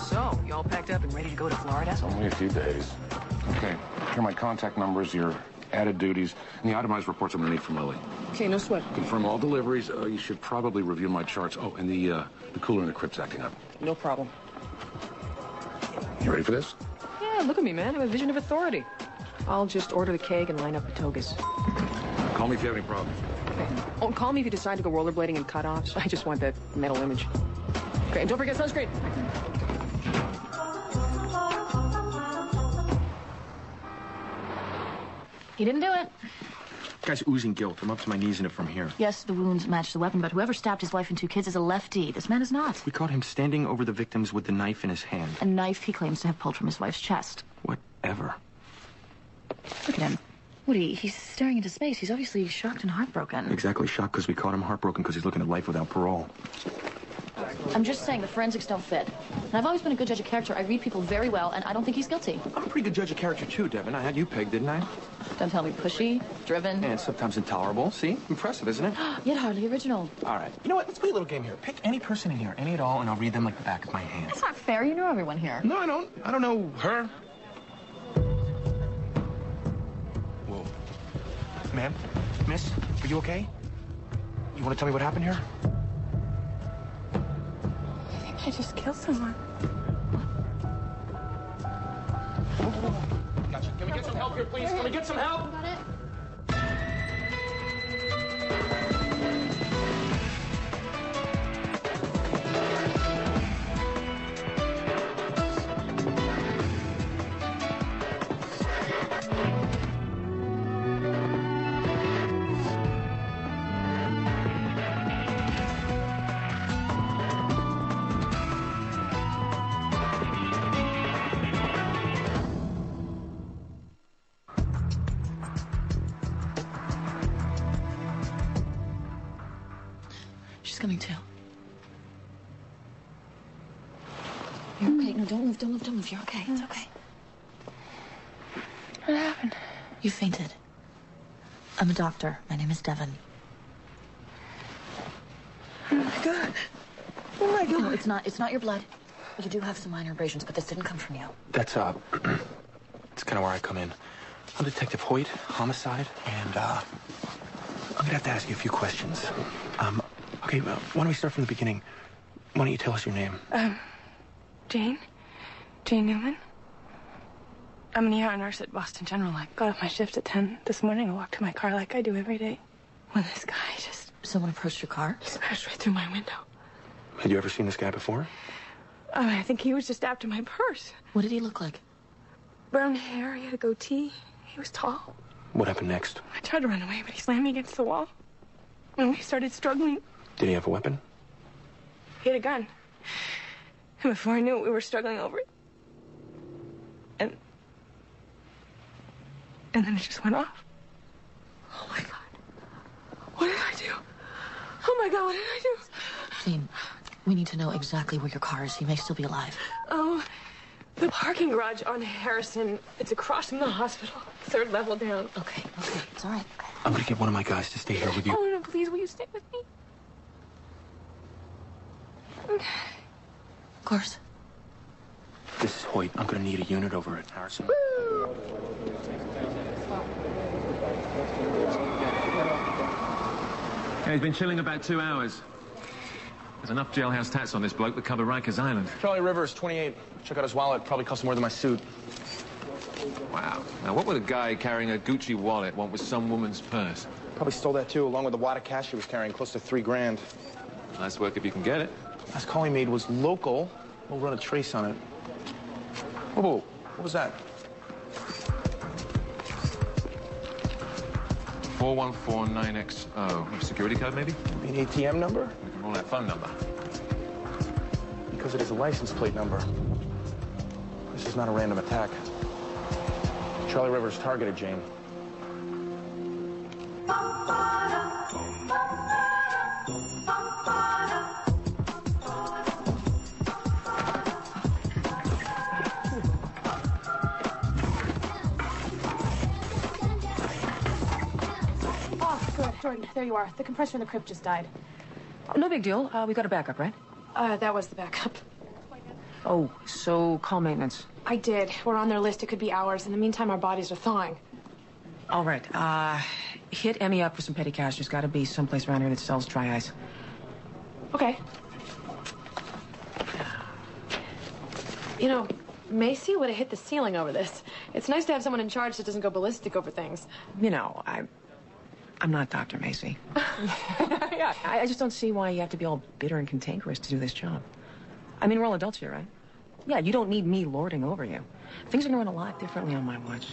So, you all packed up and ready to go to Florida? Only a few days. Okay, here are my contact numbers, your added duties, and the itemized reports I'm going to need from Lily. Okay, no sweat. Confirm all deliveries. You should probably review my charts. Oh, and the cooler in the crypt's acting up. No problem. You ready for this? Yeah, look at me, man. I have a vision of authority. I'll just order the keg and line up the togas. Call me if you have any problems. Okay. Oh, call me if you decide to go rollerblading and cut-offs. I just want that metal image. Okay, and don't forget sunscreen. He didn't do it. Guy's oozing guilt. I'm up to my knees in it from here. Yes, the wounds match the weapon, but whoever stabbed his wife and 2 kids is a lefty. This man is not. We caught him standing over the victims with the knife in his hand. A knife he claims to have pulled from his wife's chest. Whatever. Look at him. Woody, he's staring into space. He's obviously shocked and heartbroken. Exactly. Shocked because we caught him, heartbroken because he's looking at life without parole. I'm just saying the forensics don't fit. And I've always been a good judge of character. I read people very well, and I don't think he's guilty. I'm a pretty good judge of character, too, Devin. I had you pegged, didn't I? Don't tell me pushy, driven. And sometimes intolerable. See? Impressive, isn't it? Yet hardly original. All right. You know what? Let's play a little game here. Pick any person in here, any at all, and I'll read them like the back of my hand. That's not fair. You know everyone here. No, I don't. I don't know her. Whoa. Ma'am? Miss? Are you okay? You want to tell me what happened here? I just killed someone. Gotcha. Can we get some help here, please? Can we get some help? Got it? She's coming too. You're okay. No, don't move, don't move, don't move. You're okay. It's okay. What happened? You fainted. I'm a doctor. My name is Devin. Oh my God. Oh my God. No, it's not your blood. You do have some minor abrasions, but this didn't come from you. That's, it's kind of where I come in. I'm Detective Hoyt, homicide, and, I'm gonna have to ask you a few questions. Okay, well, why don't we start from the beginning? Why don't you tell us your name? Jane Newman. I'm an ER nurse at Boston General. I got off my shift at 10 this morning. I walked to my car like I do every day. When this guy just... Someone approached your car? He smashed right through my window. Had you ever seen this guy before? I think he was just after my purse. What did he look like? Brown hair, he had a goatee. He was tall. What happened next? I tried to run away, but he slammed me against the wall. And we started struggling. Did he have a weapon? He had a gun. And before I knew it, we were struggling over it. And then it just went off. Oh, my God. What did I do? Oh, my God, what did I do? Jane, we need to know exactly where your car is. He may still be alive. Oh, the parking garage on Harrison. It's across from the hospital. 3rd level down. Okay, it's all right. I'm gonna get one of my guys to stay here with you. Oh, no, please, will you stay with me? Of course. This is Hoyt. I'm gonna need a unit over at Harrison. Yeah, he's been chilling about 2 hours. There's enough jailhouse tats on this bloke to cover Rikers Island. Charlie Rivers, 28. Check out his wallet. Probably cost more than my suit. Wow. Now, what would a guy carrying a Gucci wallet want with some woman's purse? Probably stole that, too, along with the wad of cash he was carrying, close to $3 grand. Nice work if you can get it. Last call he made was local. We'll run a trace on it. Whoa, what was that? 4149XO. Security code, maybe? An ATM number? We can roll that phone number. Because it is a license plate number. This is not a random attack. Charlie Rivers targeted Jane. Good. Jordan, there you are. The compressor in the crypt just died. No big deal. We got a backup, right? That was the backup. Oh, so call maintenance. I did. We're on their list. It could be hours. In the meantime, our bodies are thawing. All right. Hit Emmy up for some petty cash. There's got to be someplace around here that sells dry ice. Okay. You know, Macy would have hit the ceiling over this. It's nice to have someone in charge that doesn't go ballistic over things. You know, I'm not Dr. Macy. Yeah, I just don't see why you have to be all bitter and cantankerous to do this job. I mean, we're all adults here, right? Yeah, you don't need me lording over you. Things are going to run a lot differently on my watch.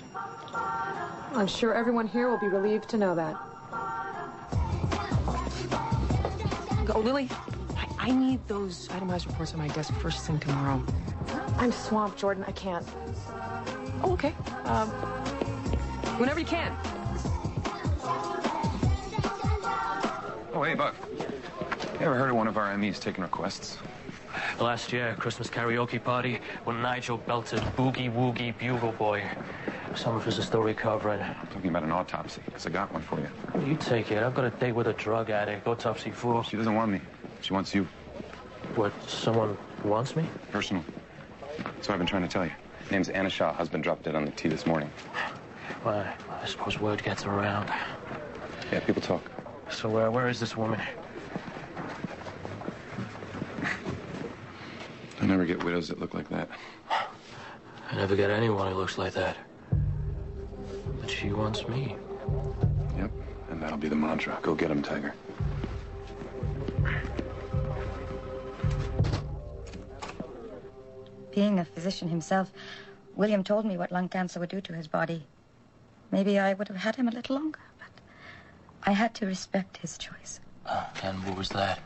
I'm sure everyone here will be relieved to know that. Oh, Lily, I need those itemized reports on my desk first thing tomorrow. I'm swamped, Jordan. I can't. Oh, okay. Whenever you can. Oh, hey, Buck. You ever heard of one of our MEs taking requests? Last year, Christmas karaoke party when Nigel belted Boogie Woogie Bugle Boy. Some of us are still recovering. I'm talking about an autopsy, because I got one for you. You take it. I've got a date with a drug addict. Autopsy fool. She doesn't want me. She wants you. What, someone wants me? Personal. So I've been trying to tell you. Name's Anna Shaw. Husband dropped dead on the tee this morning. Well, I suppose word gets around. Yeah, people talk. So where is this woman? I never get widows that look like that. I never get anyone who looks like that. But she wants me. Yep, and that'll be the mantra. Go get him, Tiger. Being a physician himself, William told me what lung cancer would do to his body. Maybe I would have had him a little longer, but I had to respect his choice. And what was that?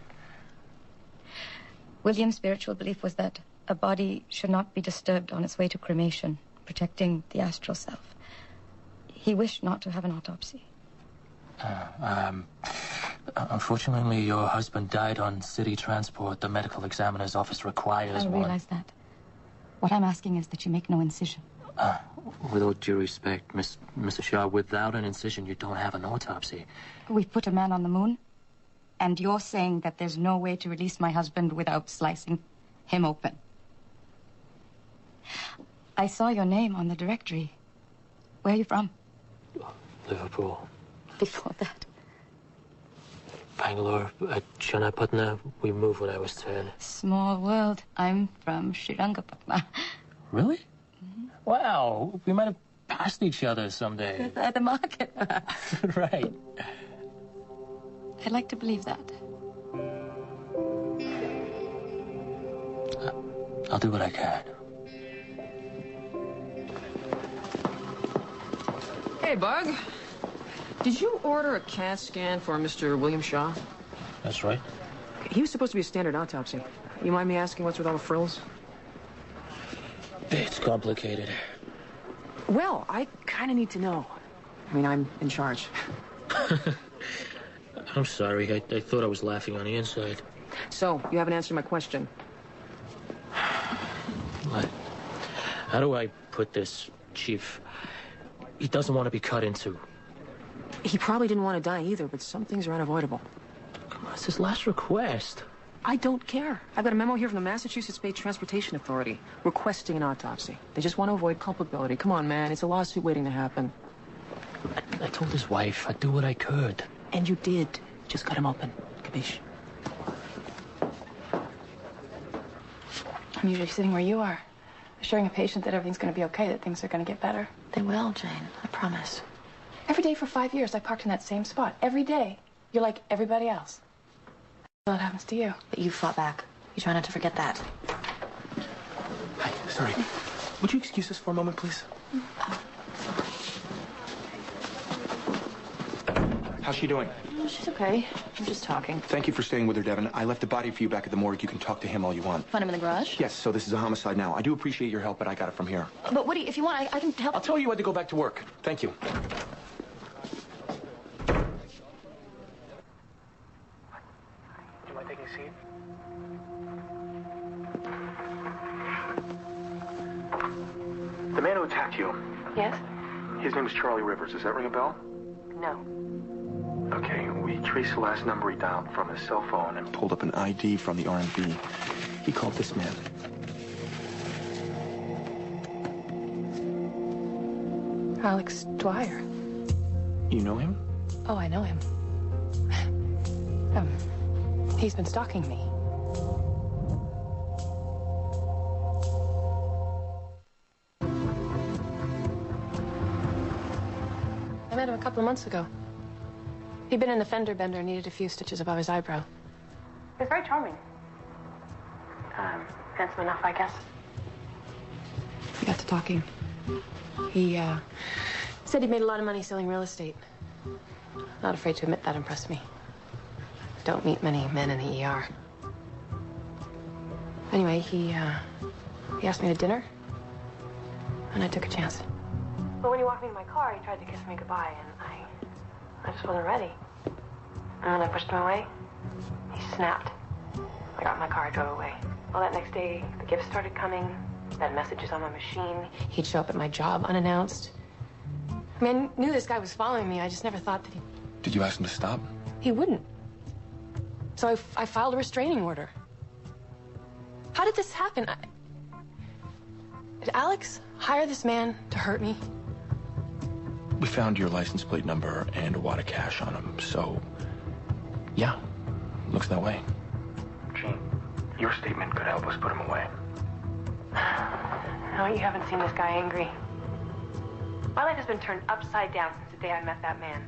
William's spiritual belief was that a body should not be disturbed on its way to cremation, protecting the astral self. He wished not to have an autopsy. Unfortunately, your husband died on city transport. The medical examiner's office requires one. I realize that. What I'm asking is that you make no incision. With all due respect, Mrs. Shaw, without an incision, you don't have an autopsy. We've put a man on the moon, and you're saying that there's no way to release my husband without slicing him open. I saw your name on the directory. Where are you from? Liverpool. Before that. Bangalore. At Chennapatna. We moved when I was 10. Small world. I'm from Srirangapatna. Really? Mm-hmm. Wow. We might have passed each other someday. At the market. Right. I'd like to believe that. I'll do what I can. Hey, Bug. Did you order a CAT scan for Mr. William Shaw? That's right. He was supposed to be a standard autopsy. You mind me asking what's with all the frills? It's complicated. Well, I kind of need to know. I mean, I'm in charge. I'm sorry. I thought I was laughing on the inside. So, you haven't answered my question. What? How do I put this, Chief? He doesn't want to be cut into. He probably didn't want to die either, but some things are unavoidable. Come on, it's his last request. I don't care. I've got a memo here from the Massachusetts Bay Transportation Authority requesting an autopsy. They just want to avoid culpability. Come on, man. It's a lawsuit waiting to happen. I told his wife I'd do what I could. And you did. Just cut him open. Capiche? I'm usually sitting where you are, assuring a patient that everything's going to be okay, that things are going to get better. They will, Jane. I promise. Every day for 5 years, I parked in that same spot. Every day. You're like everybody else. What happens to you? But you fought back. You try not to forget that. Hi, sorry. Would you excuse us for a moment, please? How's she doing? She's okay. I'm just talking. Thank you for staying with her, Devin. I left a body for you back at the morgue. You can talk to him all you want. Find him in the garage? Yes, so this is a homicide now. I do appreciate your help, but I got it from here. But Woody, if you want, I can help. I'll tell you when to go back to work. Thank you. Do you mind taking a seat? The man who attacked you, Yes? his name is Charlie Rivers. Does that ring a bell? No. Okay, traced the last number he dialed from his cell phone and pulled up an ID from the R&B. He called this man. Alex Dwyer. You know him? Oh, I know him. He's been stalking me. I met him a couple of months ago. He'd been in a fender bender and needed a few stitches above his eyebrow. He was very charming. Handsome enough, I guess. We got to talking. He said he'd made a lot of money selling real estate. Not afraid to admit that impressed me. Don't meet many men in the ER. Anyway, he asked me to dinner, and I took a chance. But when he walked me to my car, he tried to kiss me goodbye, and I just wasn't ready. And when I pushed him away, he snapped. I got in my car, I drove away. Well, that next day, the gifts started coming. I had messages on my machine. He'd show up at my job unannounced. I mean, I knew this guy was following me. I just never thought that he... Did you ask him to stop? He wouldn't. So I filed a restraining order. How did this happen? Did Alex hire this man to hurt me? We found your license plate number and a wad of cash on him, so... Yeah, looks that way. Gene, your statement could help us put him away. No, you haven't seen this guy angry. My life has been turned upside down since the day I met that man.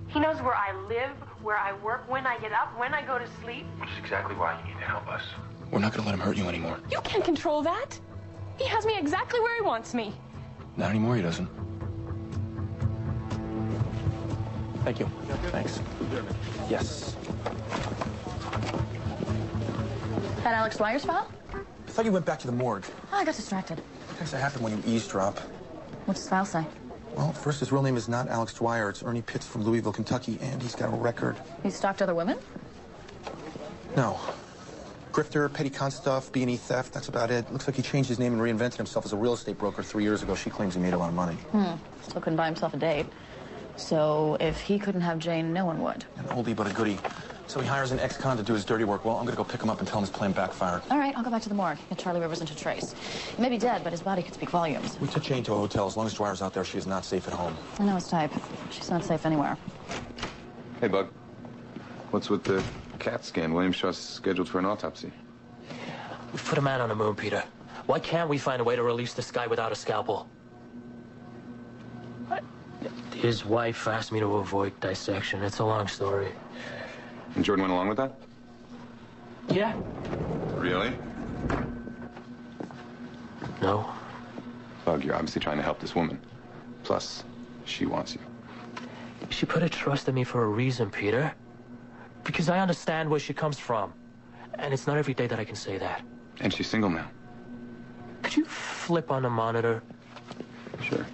He knows where I live, where I work, when I get up, when I go to sleep. Which is exactly why you need to help us. We're not gonna let him hurt you anymore. You can't control that. He has me exactly where he wants me. Not anymore, he doesn't. Thank you. Thanks. Yes. That Alex Dwyer's file? I thought you went back to the morgue. Oh, I got distracted. What tends to happen when you eavesdrop? What's his file say? Well, first, his real name is not Alex Dwyer. It's Ernie Pitts from Louisville, Kentucky, and he's got a record. He stalked other women? No. Grifter, petty con stuff, B&E theft, that's about it. Looks like he changed his name and reinvented himself as a real estate broker 3 years ago. She claims he made a lot of money. Still couldn't buy himself a date. So if he couldn't have Jane, no one would. An oldie but a goodie. So he hires an ex-con to do his dirty work. Well, I'm gonna go pick him up and tell him his plan backfired. All right, I'll go back to the morgue. Get Charlie Rivers into Trace. He may be dead, but his body could speak volumes. We took Jane to a hotel. As long as Dwyer's out there, she is not safe at home. I know his type. She's not safe anywhere. Hey, Bug. What's with the CAT scan? William Shaw's scheduled for an autopsy. We've put a man on the moon, Peter. Why can't we find a way to release this guy without a scalpel? What? His wife asked me to avoid dissection. It's a long story. And Jordan went along with that? Yeah. Really? No. Bug, you're obviously trying to help this woman. Plus, she wants you. She put her trust in me for a reason, Peter. Because I understand where she comes from. And it's not every day that I can say that. And she's single now. Could you flip on the monitor? Sure.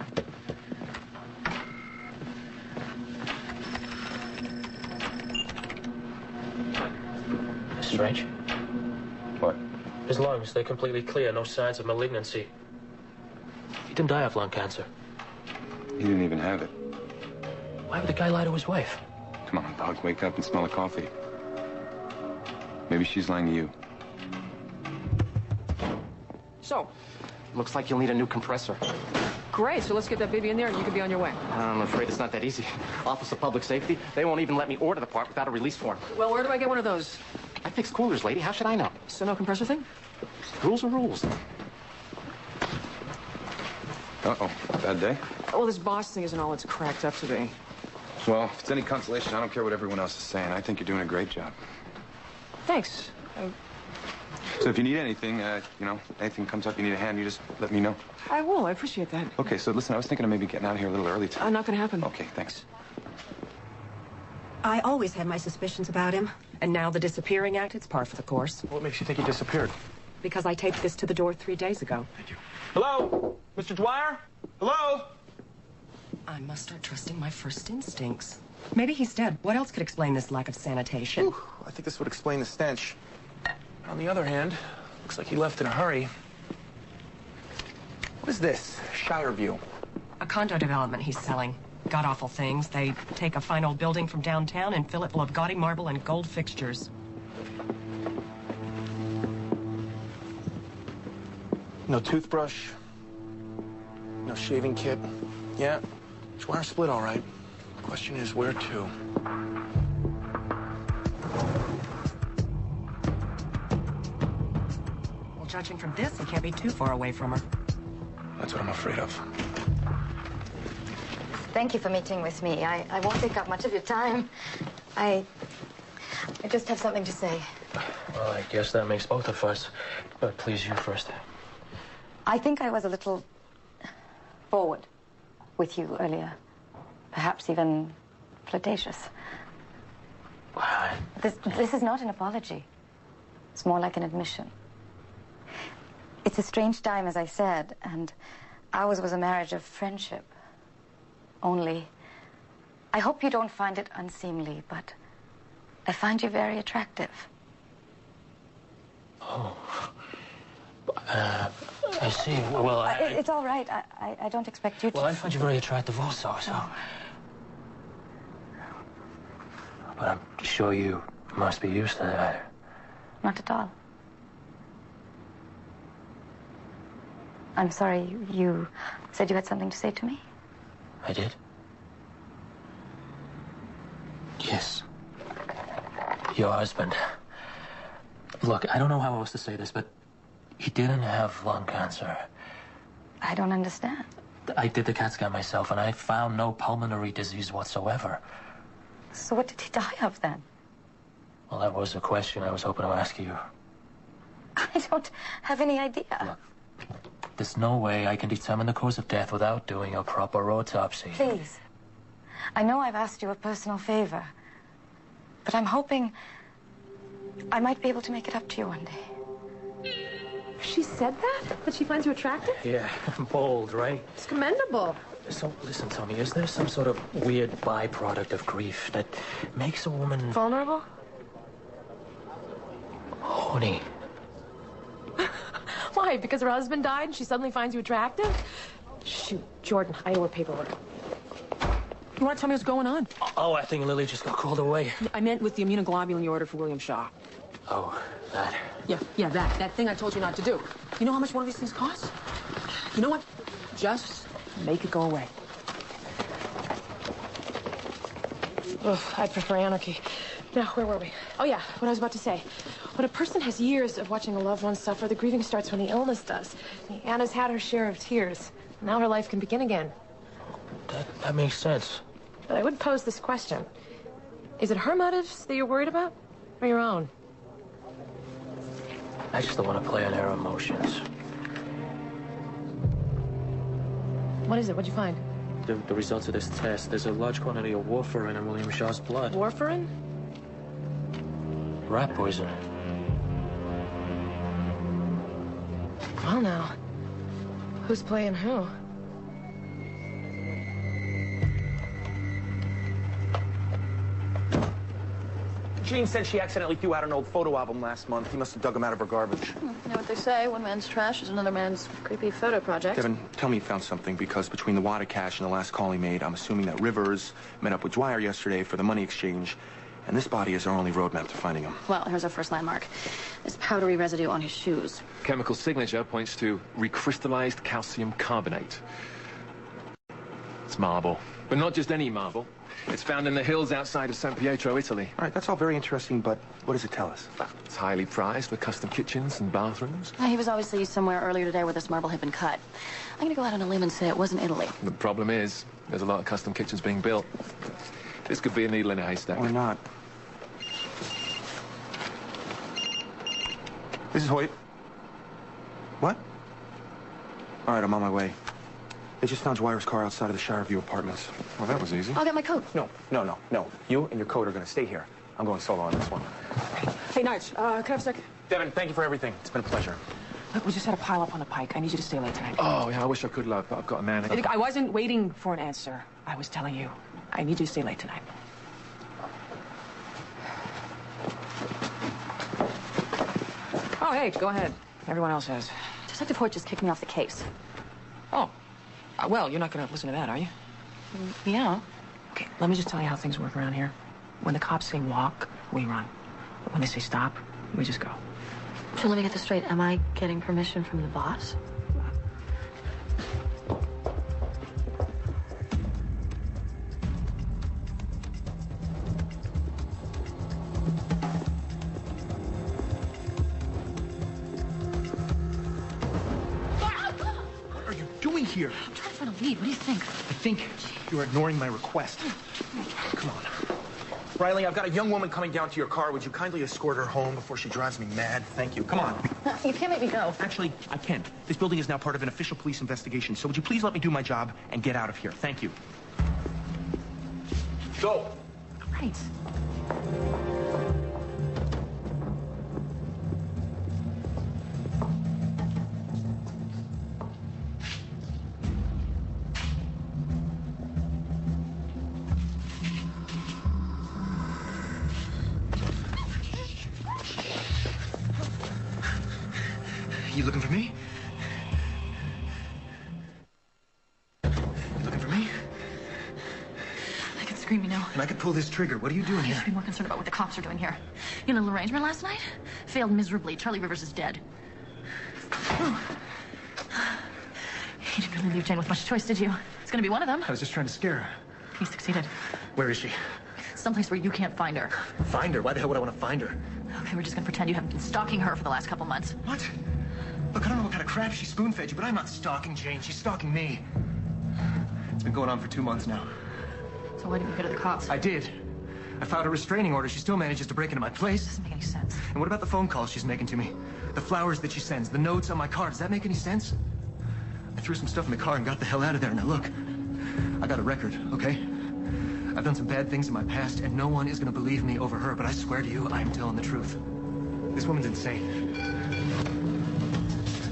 Strange. What? His lungs, they're completely clear, no signs of malignancy. He didn't die of lung cancer. He didn't even have it. Why would the guy lie to his wife? Come on, Bug, wake up and smell the coffee. Maybe she's lying to you. So, Looks like you'll need a new compressor. great. So let's get that baby in there and you can be on your way. I'm afraid it's not that easy. Office of Public Safety, they won't even let me order the part without a release form. Well, where do I get one of those? I fix coolers, lady. How should I know? So no compressor thing? Rules are rules. Uh-oh. Bad day? Well, this boss thing isn't all it's cracked up to be. Well, if it's any consolation, I don't care what everyone else is saying. I think you're doing a great job. Thanks. So if you need anything, anything comes up, you need a hand, you just let me know. I will. I appreciate that. Okay, so listen, I was thinking of maybe getting out of here a little early tonight. Not gonna happen. Okay, thanks. I always had my suspicions about him. And now the disappearing act, it's par for the course. What makes you think he disappeared? Because I taped this to the door 3 days ago. Thank you. Hello? Mr. Dwyer? Hello? I must start trusting my first instincts. Maybe he's dead. What else could explain this lack of sanitation? Whew, I think this would explain the stench. On the other hand, looks like he left in a hurry. What is this? Shire View. A condo development he's selling. god-awful things. They take a fine old building from downtown and fill it full of gaudy marble and gold fixtures. No toothbrush. No shaving kit. Yeah, Dwyer split all right. Question is, where to? Well, judging from this, he can't be too far away from her. That's what I'm afraid of. Thank you for meeting with me. I won't take up much of your time. I just have something to say. Well, I guess that makes both of us. But please, you first. I think I was a little forward with you earlier. Perhaps even flirtatious. What? This is not an apology. It's more like an admission. It's a strange time, as I said, and ours was a marriage of friendship. Only, I hope you don't find it unseemly, but I find you very attractive. Oh. I see. Well, It's all right. I don't expect you to... Well, I find you very attractive also, so... But I'm sure you must be used to that. Not at all. I'm sorry, you said you had something to say to me? I did? Yes. Your husband. Look, I don't know how else to say this, but he didn't have lung cancer. I don't understand. I did the CAT scan myself, and I found no pulmonary disease whatsoever. So what did he die of, then? Well, that was a question I was hoping to ask you. I don't have any idea. Look, there's no way I can determine the cause of death without doing a proper autopsy. Please. I know I've asked you a personal favor, but I'm hoping I might be able to make it up to you one day. She said that? That she finds you attractive? Yeah, bold, right? It's commendable. So, listen, Tommy, is there some sort of weird byproduct of grief that makes a woman... Vulnerable? Horny? Why? Because her husband died and she suddenly finds you attractive? Shoot, Jordan, I owe her paperwork. You want to tell me what's going on? Oh, I think Lily just got called away. I meant with the immunoglobulin you ordered for William Shaw. Oh, that. Yeah, that thing I told you not to do. You know how much one of these things costs? You know what? Just make it go away. Ugh, I prefer anarchy. Now, where were we? Oh, yeah, what I was about to say. When a person has years of watching a loved one suffer, the grieving starts when the illness does. Anna's had her share of tears. Now her life can begin again. That makes sense. But I would pose this question. Is it her motives that you're worried about, or your own? I just don't want to play on her emotions. What is it? What'd you find? The results of this test. There's a large quantity of warfarin in William Shaw's blood. Warfarin? Rat poison. Well, now, who's playing who? Jean said she accidentally threw out an old photo album last month. He must have dug them out of her garbage. You know what they say, one man's trash is another man's creepy photo project. Devin, tell me you found something, because between the wad of cash and the last call he made, I'm assuming that Rivers met up with Dwyer yesterday for the money exchange, and this body is our only roadmap to finding him. Well, here's our first landmark. This powdery residue on his shoes. Chemical signature points to recrystallized calcium carbonate. It's marble, but not just any marble. It's found in the hills outside of San Pietro, Italy. All right, that's all very interesting, but what does it tell us? It's highly prized for custom kitchens and bathrooms. He was obviously somewhere earlier today where this marble had been cut. I'm gonna go out on a limb and say it wasn't Italy. The problem is, there's a lot of custom kitchens being built. This could be a needle in a haystack. Or not. This is Hoyt. What? All right, I'm on my way. They just found Dwyer's car outside of the Shire View Apartments. Well, that was easy. I'll get my coat. No. You and your coat are going to stay here. I'm going solo on this one. Hey, Nige, can I have a sec? Devin, thank you for everything. It's been a pleasure. Look, we just had a pile up on the pike. I need you to stay late tonight. Oh, yeah, I wish I could, love, but I've got a man. I wasn't waiting for an answer. I was telling you. I need you to stay late tonight. Oh, hey, go ahead. Everyone else has. Detective Hoyt just kicked me off the case. Oh. Well, you're not going to listen to that, are you? Yeah. Okay, let me just tell you how things work around here. When the cops say walk, we run. When they say stop, we just go. So let me get this straight. Am I getting permission from the boss? What are you doing here? I'm trying to find a lead. What do you think? I think you're ignoring my request. Come on. Riley, I've got a young woman coming down to your car. Would you kindly escort her home before she drives me mad? Thank you. Come on. You can't make me go. Actually, I can. This building is now part of an official police investigation, so would you please let me do my job and get out of here? Thank you. Go. Right. You looking for me? You looking for me? I can scream, you know. And I could pull this trigger. What are you doing You here? should be more concerned about what the cops are doing here. Your little arrangement last night? Failed miserably. Charlie Rivers is dead. You didn't really leave Jane with much choice, did you? It's gonna be one of them. I was just trying to scare her. You succeeded. Where is she? Someplace where you can't find her. Find her? Why the hell would I want to find her? Okay, we're just gonna pretend you haven't been stalking her for the last couple months. What? Look, I don't know what kind of crap she spoon-fed you, but I'm not stalking Jane. She's stalking me. It's been going on for 2 months now. So why didn't you go to the cops? I did. I filed a restraining order. She still manages to break into my place. Doesn't make any sense. And what about the phone calls she's making to me? The flowers that she sends, the notes on my car. Does that make any sense? I threw some stuff in the car and got the hell out of there. Now look, I got a record, okay? I've done some bad things in my past, and no one is gonna believe me over her, but I swear to you, I'm telling the truth. This woman's insane.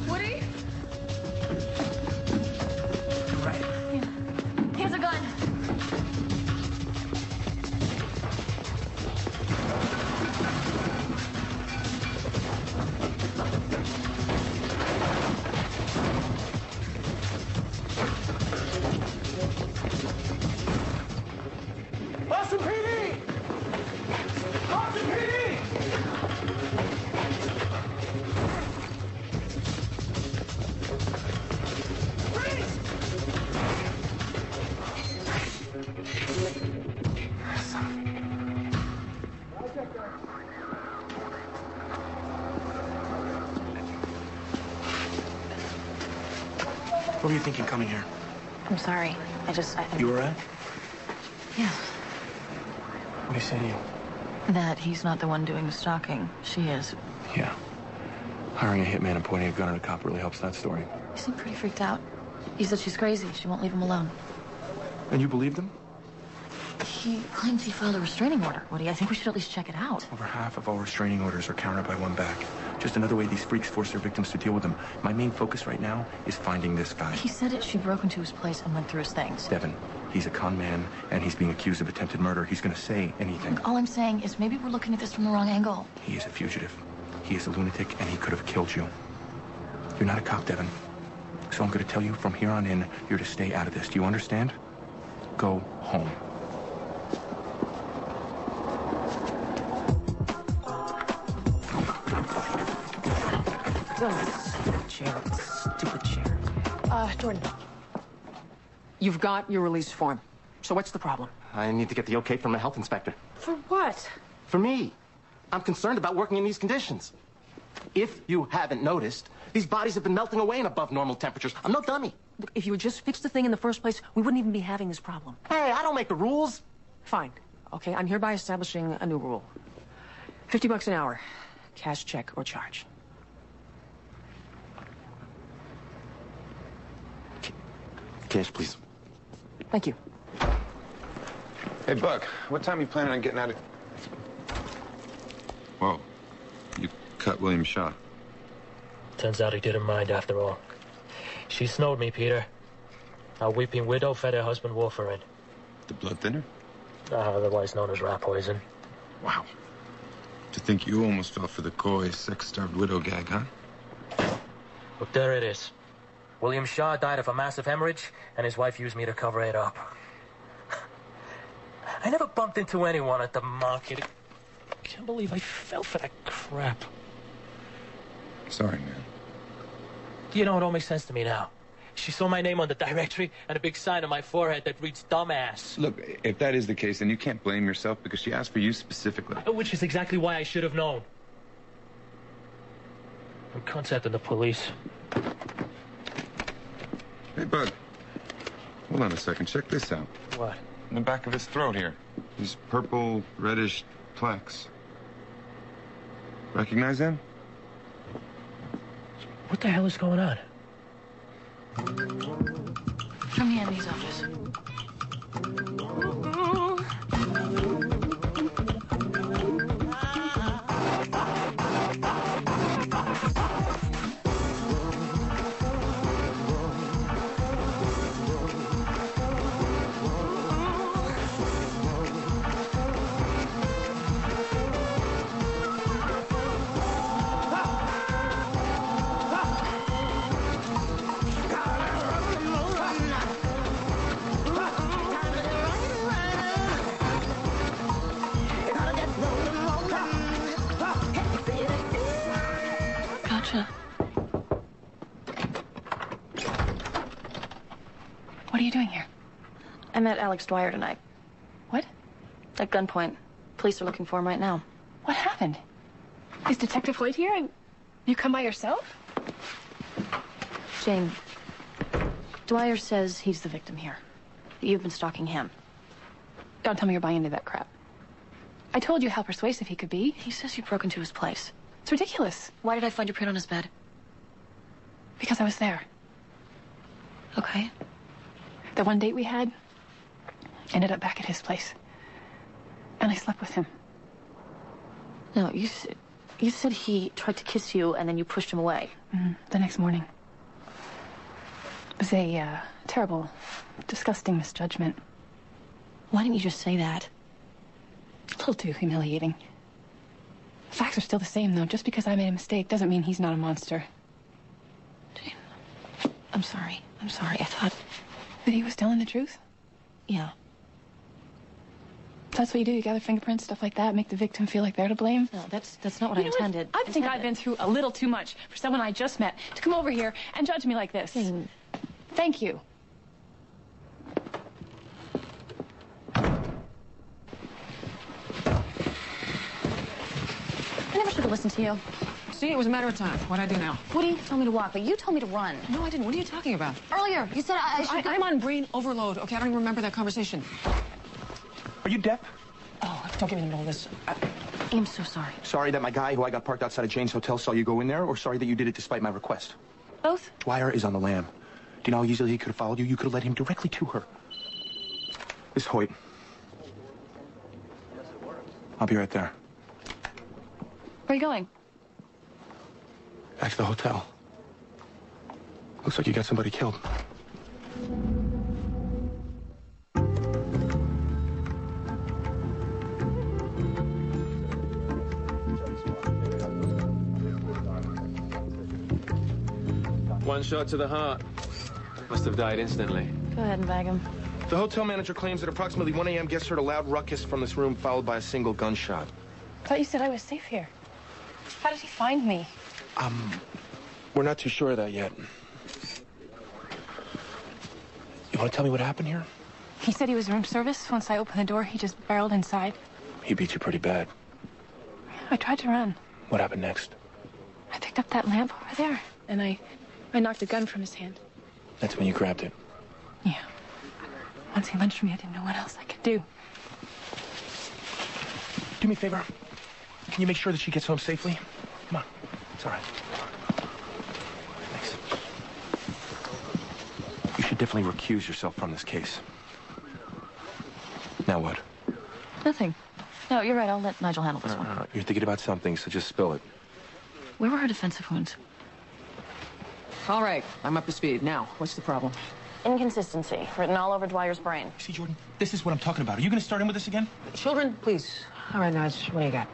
Woody? Right. Here's a gun. Austin PD! Austin PD! What were you thinking coming here? I'm sorry. You were at? Yeah. What did he say to you? That he's not the one doing the stalking. She is. Yeah. Hiring a hitman and pointing a gun at a cop really helps that story. He seemed pretty freaked out. He said she's crazy. She won't leave him alone. And you believed him? He claims he filed a restraining order. Woody, I think we should at least check it out. Over half of all restraining orders are countered by one back. Just another way these freaks force their victims to deal with them. My main focus right now is finding this guy. He said it. She broke into his place and went through his things. Devin, he's a con man, and he's being accused of attempted murder. He's gonna say anything. All I'm saying is maybe we're looking at this from the wrong angle. He is a fugitive. He is a lunatic, and he could have killed you. You're not a cop, Devin. So I'm gonna tell you from here on in, you're to stay out of this. Do you understand? Go home. Stupid chair. Stupid chair. Jordan. You've got your release form. So what's the problem? I need to get the okay from the health inspector. For what? For me. I'm concerned about working in these conditions. If you haven't noticed, these bodies have been melting away in above normal temperatures. I'm no dummy. Look, if you had just fixed the thing in the first place, we wouldn't even be having this problem. Hey, I don't make the rules. Fine. Okay, I'm hereby establishing a new rule. $50 an hour. Cash, check, or charge. Cash, please. Thank you. Hey, Buck, what time are you planning on getting out of... Whoa. You cut William Shaw. Turns out he didn't mind after all. She snowed me, Peter. A weeping widow fed her husband warfarin. The blood thinner? Otherwise known as rat poison. Wow. To think you almost fell for the coy, sex-starved widow gag, huh? Look, there it is. William Shaw died of a massive hemorrhage, and his wife used me to cover it up. I never bumped into anyone at the market. I can't believe I fell for that crap. Sorry, man. You know, it all makes sense to me now. She saw my name on the directory and a big sign on my forehead that reads dumbass. Look, if that is the case, then you can't blame yourself because she asked for you specifically. Which is exactly why I should have known. I'm contacting the police. Hey, Bud. Hold on a second. Check this out. What? In the back of his throat here. These purple, reddish plaques. Recognize them? What the hell is going on? From the enemy's office. Gotcha. What are you doing here? I met Alex Dwyer tonight. What? At gunpoint. Police are looking for him right now. What happened? Is Detective Hoyt here and you come by yourself? Jane, Dwyer says he's the victim here. That you've been stalking him. Don't tell me you're buying into that crap. I told you how persuasive he could be. He says you broke into his place. It's ridiculous. Why did I find your print on his bed? Because I was there. Okay. The one date we had ended up back at his place. And I slept with him. No, you said he tried to kiss you and then you pushed him away. The next morning. It was a terrible, disgusting misjudgment. Why didn't you just say that? A little too humiliating. The facts are still the same, though. Just because I made a mistake doesn't mean he's not a monster. Jane, I'm sorry. I'm sorry. I thought... That he was telling the truth? Yeah. That's what you do. You gather fingerprints, stuff like that, make the victim feel like they're to blame. No, that's not what I intended. I think I've been through a little too much for someone I just met to come over here and judge me like this. Jane. Thank you. I never should have listened to you. See, it was a matter of time. What'd I do now? Woody told me to walk, but you told me to run. No, I didn't. What are you talking about? Earlier, you said I should go... I'm on brain overload. Okay, I don't even remember that conversation. Are you deaf? Oh, don't get me in the middle of this. I'm so sorry. Sorry that my guy who I got parked outside of Jane's hotel saw you go in there, or sorry that you did it despite my request? Both? Dwyer is on the lam. Do you know how easily he could have followed you? You could have led him directly to her. Miss Hoyt. I'll be right there. Where are you going? Back to the hotel. Looks like you got somebody killed. One shot to the heart. Must have died instantly. Go ahead and bag him. The hotel manager claims that approximately 1 a.m. guests heard a loud ruckus from this room, followed by a single gunshot. I thought you said I was safe here. How did he find me? We're not too sure of that yet. You want to tell me what happened here? He said he was room service. Once I opened the door, he just barreled inside. He beat you pretty bad. I tried to run. What happened next? I picked up that lamp over there, and I knocked a gun from his hand. That's when you grabbed it. Yeah. Once he lunged for me, I didn't know what else I could do. Do me a favor. Can you make sure that she gets home safely? Come on. It's all right. Thanks. You should definitely recuse yourself from this case. Now what? Nothing. No, you're right. I'll let Nigel handle this one. No. You're thinking about something, so just spill it. Where were her defensive wounds? All right, I'm up to speed. Now, what's the problem? Inconsistency, written all over Dwyer's brain. See, Jordan, this is what I'm talking about. Are you going to start in with this again? Children, please. All right, Nige, what do you got?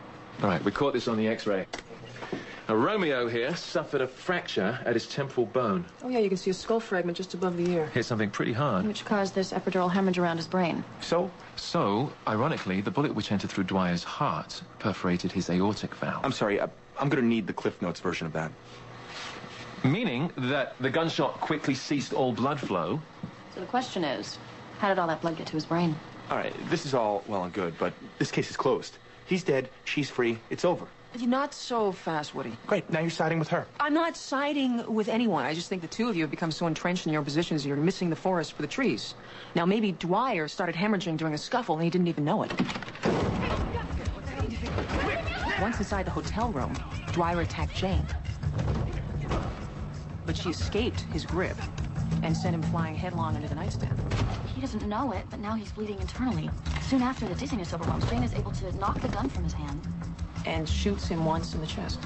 All right, we caught this on the X-ray. Now, Romeo here suffered a fracture at his temporal bone. Oh, yeah, you can see a skull fragment just above the ear. Hit something pretty hard. Which caused this epidural hemorrhage around his brain. So, ironically, the bullet which entered through Dwyer's heart perforated his aortic valve. I'm sorry, I'm gonna need the Cliff Notes version of that. Meaning that the gunshot quickly ceased all blood flow. So the question is, how did all that blood get to his brain? All right, this is all well and good, but this case is closed. He's dead, she's free, it's over. You're not so fast, Woody. Great, now you're siding with her. I'm not siding with anyone. I just think the two of you have become so entrenched in your positions you're missing the forest for the trees. Now, maybe Dwyer started hemorrhaging during a scuffle and he didn't even know it. Once inside the hotel room, Dwyer attacked Jane. But she escaped his grip and sent him flying headlong into the nightstand. He doesn't know it, but now he's bleeding internally. Soon after the dizziness overwhelms, Jane is able to knock the gun from his hand. And shoots him once in the chest.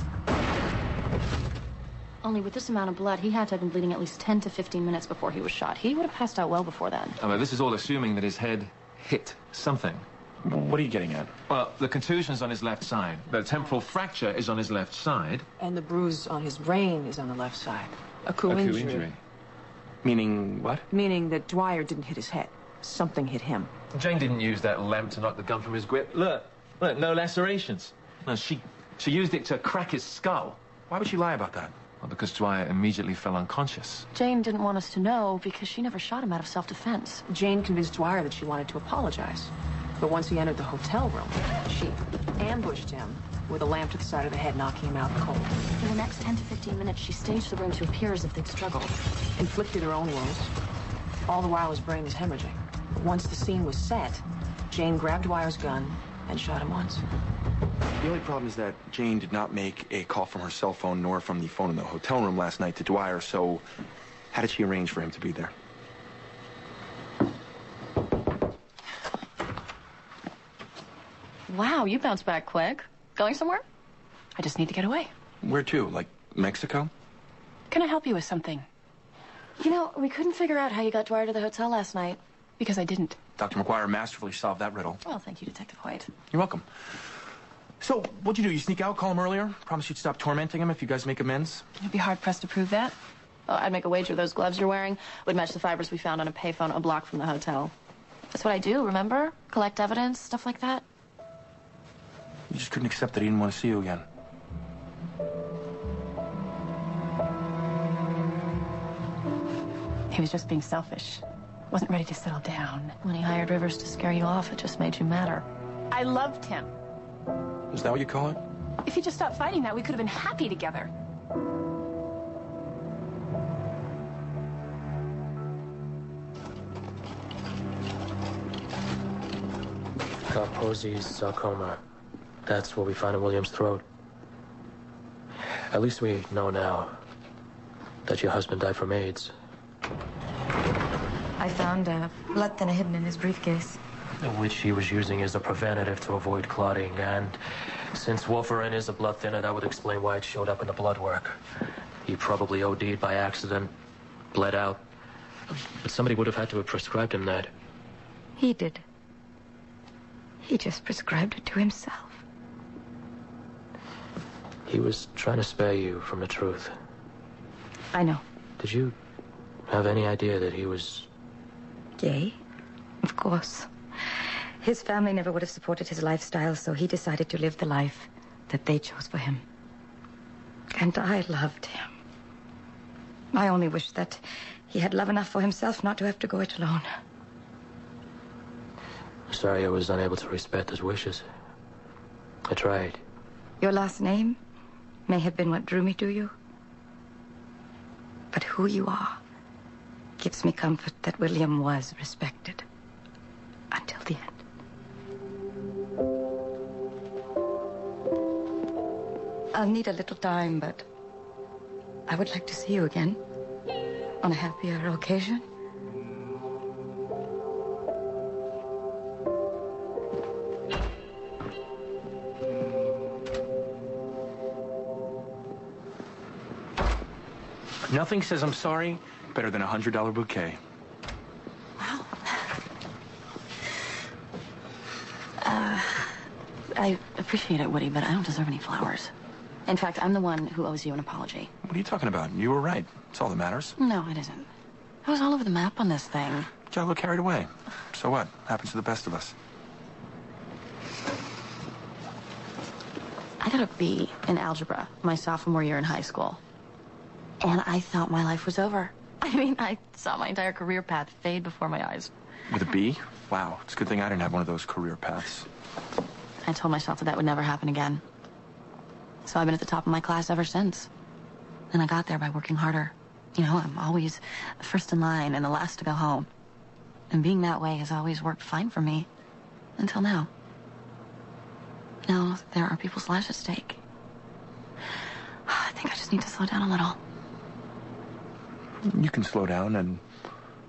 Only with this amount of blood, he had to have been bleeding at least 10 to 15 minutes before he was shot. He would have passed out well before then. I mean, this is all assuming that his head hit something. What are you getting at? Well, the contusion's on his left side. The temporal fracture is on his left side. And the bruise on his brain is on the left side. A coup injury. Meaning what? Meaning that Dwyer didn't hit his head. Something hit him. Jane didn't use that lamp to knock the gun from his grip. Look, no lacerations. No, she used it to crack his skull. Why would she lie about that? Well, because Dwyer immediately fell unconscious. Jane didn't want us to know because she never shot him out of self-defense. Jane convinced Dwyer that she wanted to apologize. But once he entered the hotel room, she ambushed him with a lamp to the side of the head, knocking him out cold. For the next 10 to 15 minutes, she staged the room to appear as if they'd struggled. Inflicted her own wounds. All the while his brain was hemorrhaging. Once the scene was set, Jane grabbed Dwyer's gun and shot him once. The only problem is that Jane did not make a call from her cell phone nor from the phone in the hotel room last night to Dwyer, so how did she arrange for him to be there? Wow, you bounced back quick. Going somewhere? I just need to get away. Where to? Like Mexico? Can I help you with something? You know, we couldn't figure out how you got Dwyer to the hotel last night. Because I didn't. Dr. McGuire masterfully solved that riddle. Well, thank you, Detective White. You're welcome. So, what'd you do? You sneak out, call him earlier? Promise you'd stop tormenting him if you guys make amends? You'd be hard-pressed to prove that. Oh, I'd make a wager those gloves you're wearing would match the fibers we found on a payphone a block from the hotel. That's what I do, remember? Collect evidence, stuff like that. You just couldn't accept that he didn't want to see you again. He was just being selfish. Wasn't ready to settle down. When he hired Rivers to scare you off, it just made you madder. I loved him. Is that what you call it? If he just stopped fighting that, we could have been happy together. Kaposi's sarcoma. That's what we found in William's throat. At least we know now that your husband died from AIDS. I found a blood thinner hidden in his briefcase. Which he was using as a preventative to avoid clotting. And since warfarin is a blood thinner, that would explain why it showed up in the blood work. He probably OD'd by accident, bled out. But somebody would have had to have prescribed him that. He did. He just prescribed it to himself. He was trying to spare you from the truth. I know. Did you have any idea that he was... Gay? Of course. His family never would have supported his lifestyle, so he decided to live the life that they chose for him. And I loved him. I only wish that he had love enough for himself not to have to go it alone. Sorry I was unable to respect his wishes. I tried. Your last name may have been what drew me to you. But who you are gives me comfort that William was respected. Until the end. I'll need a little time, but I would like to see you again on a happier occasion. Nothing says I'm sorry better than a $100 bouquet. Wow. I appreciate it, Woody, but I don't deserve any flowers. In fact, I'm the one who owes you an apology. What are you talking about? You were right. That's all that matters. No, it isn't. I was all over the map on this thing. Got a little carried away. So what? Happens to the best of us. I got a B in algebra my sophomore year in high school. And I thought my life was over. I mean, I saw my entire career path fade before my eyes. With a B? Wow. It's a good thing I didn't have one of those career paths. I told myself that would never happen again. So I've been at the top of my class ever since. And I got there by working harder. You know, I'm always first in line and the last to go home. And being that way has always worked fine for me. Until now. Now there are people's lives at stake. I think I just need to slow down a little. You can slow down and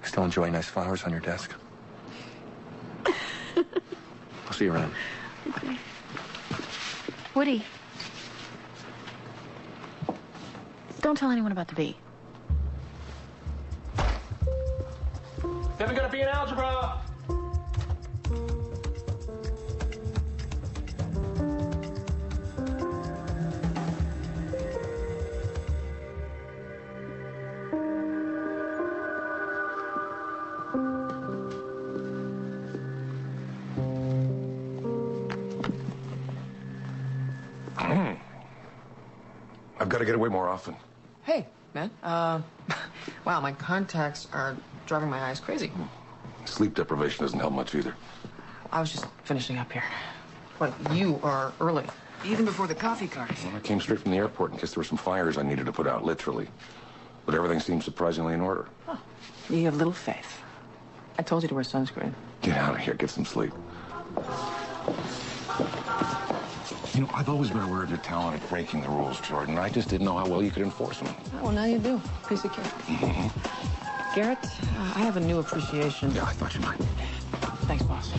still enjoy nice flowers on your desk. I'll see you around. Okay. Woody. Don't tell anyone about the bee. Never gonna be in algebra! I've got to get away more often. Hey, man. Wow, my contacts are driving my eyes crazy. Sleep deprivation doesn't help much either. I was just finishing up here. But you are early. Even before the coffee cart. Well, I came straight from the airport in case there were some fires I needed to put out, literally. But everything seems surprisingly in order. Oh, you have little faith. I told you to wear sunscreen. Get out of here. Get some sleep. You know, I've always been aware of your talent at breaking the rules, Jordan. I just didn't know how well you could enforce them. Oh, well, now you do. Piece of cake. Mm-hmm. Garrett, I have a new appreciation. Yeah, I thought you might. Thanks, boss.